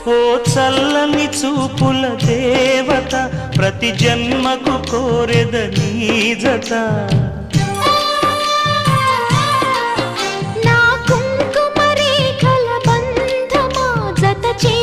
ఓ చల్లని చూపుల దేవత ప్రతి జన్మకు కోరెద నీ జత నా కుంకుమ రేఖల బంధమా జత చే